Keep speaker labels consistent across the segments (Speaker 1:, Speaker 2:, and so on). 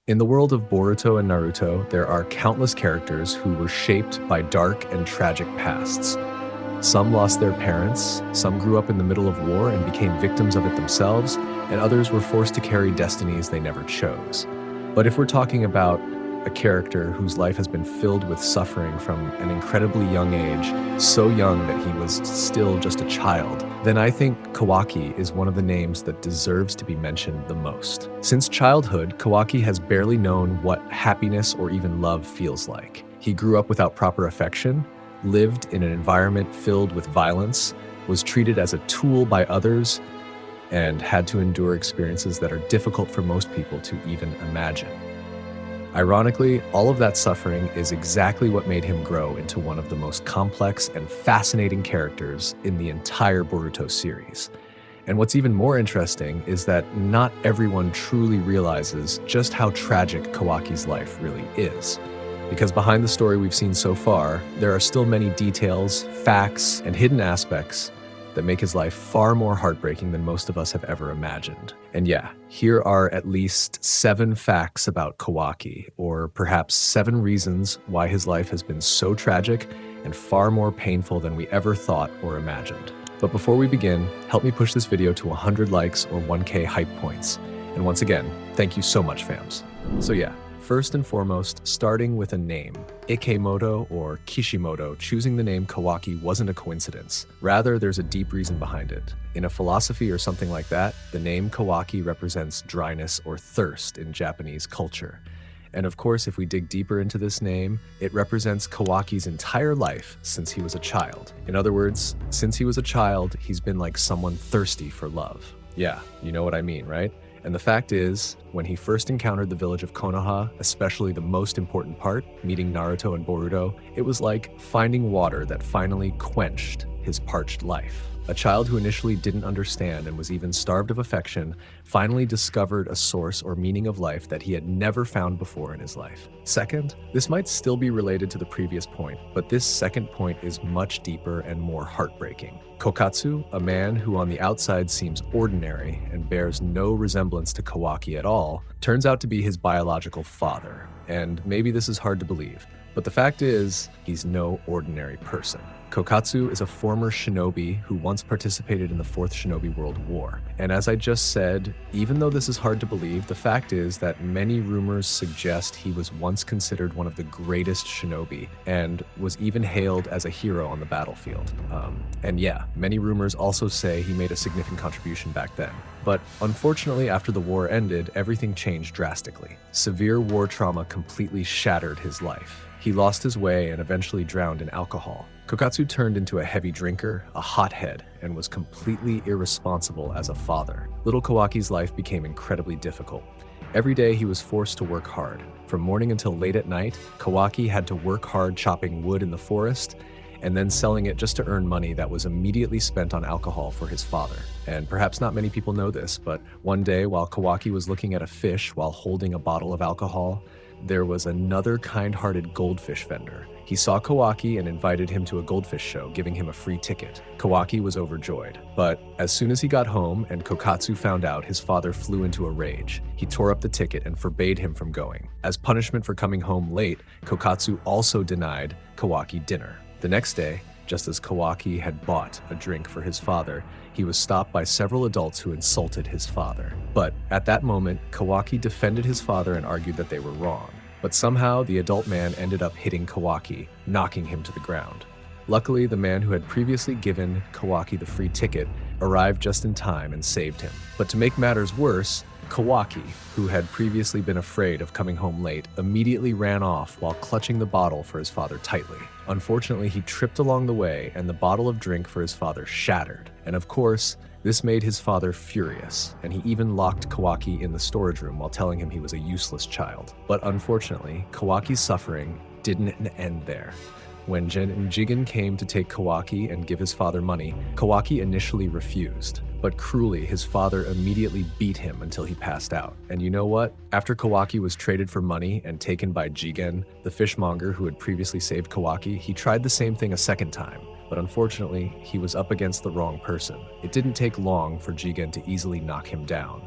Speaker 1: In the world of Boruto and Naruto, there are countless characters who were shaped by dark and tragic pasts. Some lost their parents, some grew up in the middle of war and became victims of it themselves, and others were forced to carry destinies they never chose. But if we're talking about a character whose life has been filled with suffering from an incredibly young age, so young that he was still just a child, then I think Kawaki is one of the names that deserves to be mentioned the most. Since childhood, Kawaki has barely known what happiness or even love feels like. He grew up without proper affection, lived in an environment filled with violence, was treated as a tool by others, and had to endure experiences that are difficult for most people to even imagine. Ironically, all of that suffering is exactly what made him grow into one of the most complex and fascinating characters in the entire Boruto series. And what's even more interesting is that not everyone truly realizes just how tragic Kawaki's life really is. Because behind the story we've seen so far, there are still many details, facts, and hidden aspects that make his life far more heartbreaking than most of us have ever imagined. And yeah, here are at least 7 facts about Kawaki, or perhaps 7 reasons why his life has been so tragic and far more painful than we ever thought or imagined. But before we begin, help me push this video to 100 likes or 1K hype points. And once again, thank you so much, fams. So yeah, first and foremost, starting with a name. Ikemoto or Kishimoto choosing the name Kawaki wasn't a coincidence. Rather, there's a deep reason behind it. In a philosophy or something like that, the name Kawaki represents dryness or thirst in Japanese culture. And of course, if we dig deeper into this name, it represents Kawaki's entire life since he was a child. In other words, since he was a child, he's been like someone thirsty for love. Yeah, you know what I mean, right? And the fact is, when he first encountered the village of Konoha, especially the most important part, meeting Naruto and Boruto, it was like finding water that finally quenched his parched life. A child who initially didn't understand and was even starved of affection finally discovered a source or meaning of life that he had never found before in his life. Second, this might still be related to the previous point, but this second point is much deeper and more heartbreaking. Kokatsu, a man who on the outside seems ordinary and bears no resemblance to Kawaki at all, turns out to be his biological father. And maybe this is hard to believe, but the fact is, he's no ordinary person. Kokatsu is a former shinobi who once participated in the 4th Shinobi World War. And as I just said, even though this is hard to believe, the fact is that many rumors suggest he was once considered one of the greatest shinobi and was even hailed as a hero on the battlefield. And yeah, many rumors also say he made a significant contribution back then. But unfortunately, after the war ended, everything changed drastically. Severe war trauma completely shattered his life. He lost his way and eventually drowned in alcohol. Kokatsu turned into a heavy drinker, a hothead, and was completely irresponsible as a father. Little Kawaki's life became incredibly difficult. Every day he was forced to work hard. From morning until late at night, Kawaki had to work hard chopping wood in the forest and then selling it just to earn money that was immediately spent on alcohol for his father. And perhaps not many people know this, but one day while Kawaki was looking at a fish while holding a bottle of alcohol, there was another kind-hearted goldfish vendor. He saw Kawaki and invited him to a goldfish show, giving him a free ticket. Kawaki was overjoyed. But as soon as he got home and Kokatsu found out, his father flew into a rage. He tore up the ticket and forbade him from going. As punishment for coming home late, Kokatsu also denied Kawaki dinner. The next day, just as Kawaki had bought a drink for his father, he was stopped by several adults who insulted his father. But at that moment, Kawaki defended his father and argued that they were wrong. But somehow, the adult man ended up hitting Kawaki, knocking him to the ground. Luckily, the man who had previously given Kawaki the free ticket arrived just in time and saved him. But to make matters worse, Kawaki, who had previously been afraid of coming home late, immediately ran off while clutching the bottle for his father tightly. Unfortunately, he tripped along the way and the bottle of drink for his father shattered. And of course, this made his father furious, and he even locked Kawaki in the storage room while telling him he was a useless child. But unfortunately, Kawaki's suffering didn't end there. When Jigen came to take Kawaki and give his father money, Kawaki initially refused. But cruelly, his father immediately beat him until he passed out. And you know what? After Kawaki was traded for money and taken by Jigen, the fishmonger who had previously saved Kawaki, he tried the same thing a second time. But unfortunately, he was up against the wrong person. It didn't take long for Jigen to easily knock him down.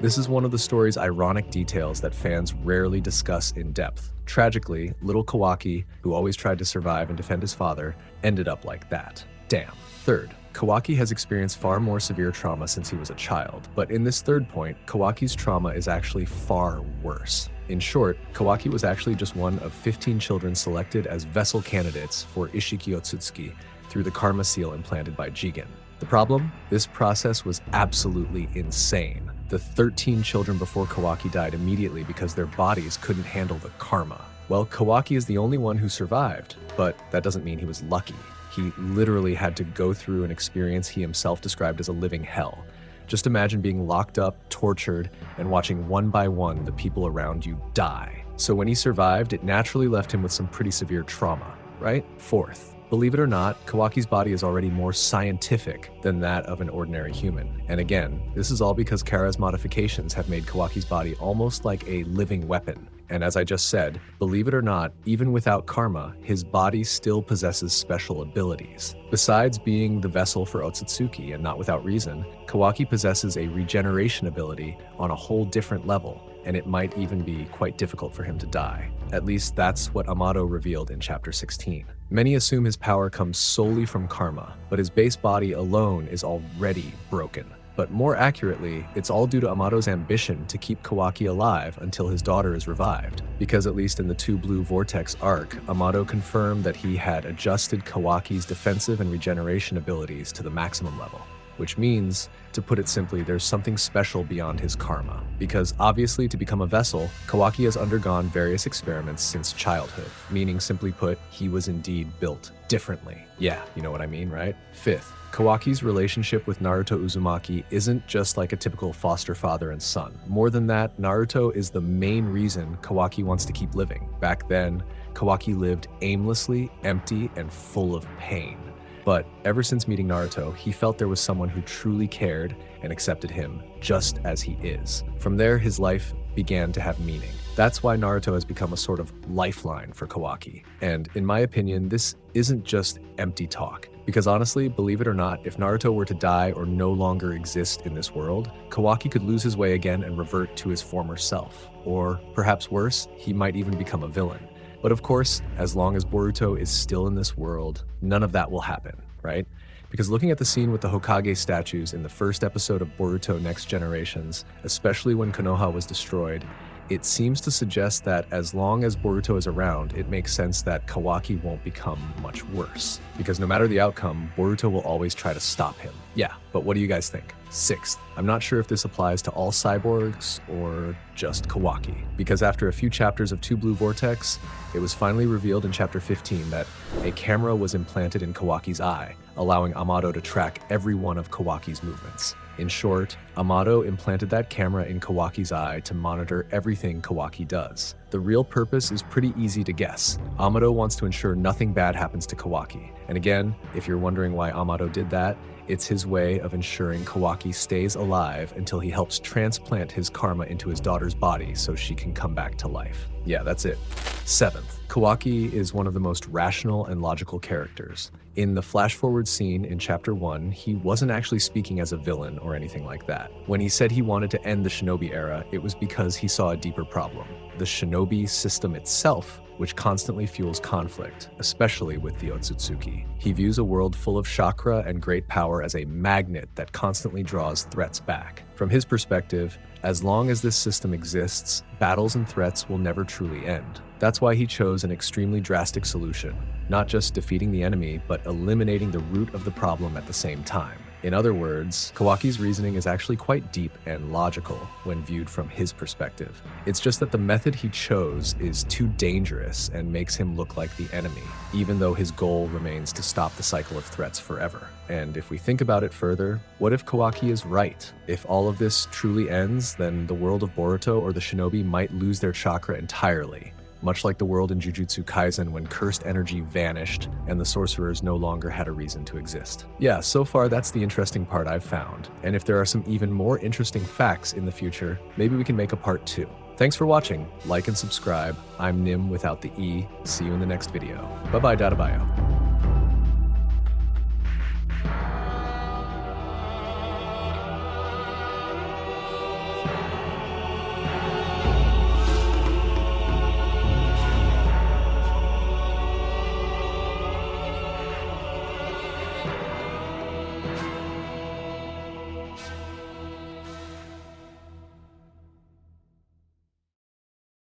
Speaker 1: This is one of the story's ironic details that fans rarely discuss in depth. Tragically, little Kawaki, who always tried to survive and defend his father, ended up like that. Damn. Third, Kawaki has experienced far more severe trauma since he was a child, but in this third point, Kawaki's trauma is actually far worse. In short, Kawaki was actually just one of 15 children selected as vessel candidates for Ishiki Otsutsuki through the karma seal implanted by Jigen. The problem? This process was absolutely insane. The 13 children before Kawaki died immediately because their bodies couldn't handle the karma. Well, Kawaki is the only one who survived, but that doesn't mean he was lucky. He literally had to go through an experience he himself described as a living hell. Just imagine being locked up, tortured, and watching one by one the people around you die. So when he survived, it naturally left him with some pretty severe trauma, right? Fourth, believe it or not, Kawaki's body is already more scientific than that of an ordinary human. And again, this is all because Kara's modifications have made Kawaki's body almost like a living weapon. And as I just said, believe it or not, even without karma, his body still possesses special abilities. Besides being the vessel for Otsutsuki, and not without reason, Kawaki possesses a regeneration ability on a whole different level, and it might even be quite difficult for him to die. At least that's what Amado revealed in Chapter 16. Many assume his power comes solely from karma, but his base body alone is already broken. But more accurately, it's all due to Amado's ambition to keep Kawaki alive until his daughter is revived. Because at least in the Two Blue Vortex arc, Amado confirmed that he had adjusted Kawaki's defensive and regeneration abilities to the maximum level. Which means, to put it simply, there's something special beyond his karma. Because obviously, to become a vessel, Kawaki has undergone various experiments since childhood. Meaning, simply put, he was indeed built differently. Yeah, you know what I mean, right? Fifth, Kawaki's relationship with Naruto Uzumaki isn't just like a typical foster father and son. More than that, Naruto is the main reason Kawaki wants to keep living. Back then, Kawaki lived aimlessly, empty, and full of pain. But ever since meeting Naruto, he felt there was someone who truly cared and accepted him just as he is. From there, his life began to have meaning. That's why Naruto has become a sort of lifeline for Kawaki. And in my opinion, this isn't just empty talk. Because honestly, believe it or not, if Naruto were to die or no longer exist in this world, Kawaki could lose his way again and revert to his former self. Or perhaps worse, he might even become a villain. But of course, as long as Boruto is still in this world, none of that will happen, right? Because looking at the scene with the Hokage statues in the first episode of Boruto Next Generations, especially when Konoha was destroyed, it seems to suggest that as long as Boruto is around, it makes sense that Kawaki won't become much worse. Because no matter the outcome, Boruto will always try to stop him. Yeah, but what do you guys think? Sixth, I'm not sure if this applies to all cyborgs or just Kawaki. Because after a few chapters of Two Blue Vortex, it was finally revealed in Chapter 15 that a camera was implanted in Kawaki's eye, allowing Amado to track every one of Kawaki's movements. In short, Amado implanted that camera in Kawaki's eye to monitor everything Kawaki does. The real purpose is pretty easy to guess. Amado wants to ensure nothing bad happens to Kawaki. And again, if you're wondering why Amado did that, it's his way of ensuring Kawaki stays alive until he helps transplant his karma into his daughter's body so she can come back to life. Yeah, that's it. Seventh, Kawaki is one of the most rational and logical characters. In the flash-forward scene in Chapter 1, he wasn't actually speaking as a villain or anything like that. When he said he wanted to end the shinobi era, it was because he saw a deeper problem. The shinobi system itself, which constantly fuels conflict, especially with the Otsutsuki. He views a world full of chakra and great power as a magnet that constantly draws threats back. From his perspective, as long as this system exists, battles and threats will never truly end. That's why he chose an extremely drastic solution, not just defeating the enemy, but eliminating the root of the problem at the same time. In other words, Kawaki's reasoning is actually quite deep and logical when viewed from his perspective. It's just that the method he chose is too dangerous and makes him look like the enemy, even though his goal remains to stop the cycle of threats forever. And if we think about it further, what if Kawaki is right? If all of this truly ends, then the world of Boruto or the shinobi might lose their chakra entirely. Much like the world in Jujutsu Kaisen when cursed energy vanished and the sorcerers no longer had a reason to exist. Yeah, so far that's the interesting part I've found. And if there are some even more interesting facts in the future, maybe we can make a part 2. Thanks for watching. Like and subscribe. I'm Nim without the E. See you in the next video. Bye-bye, Databayo.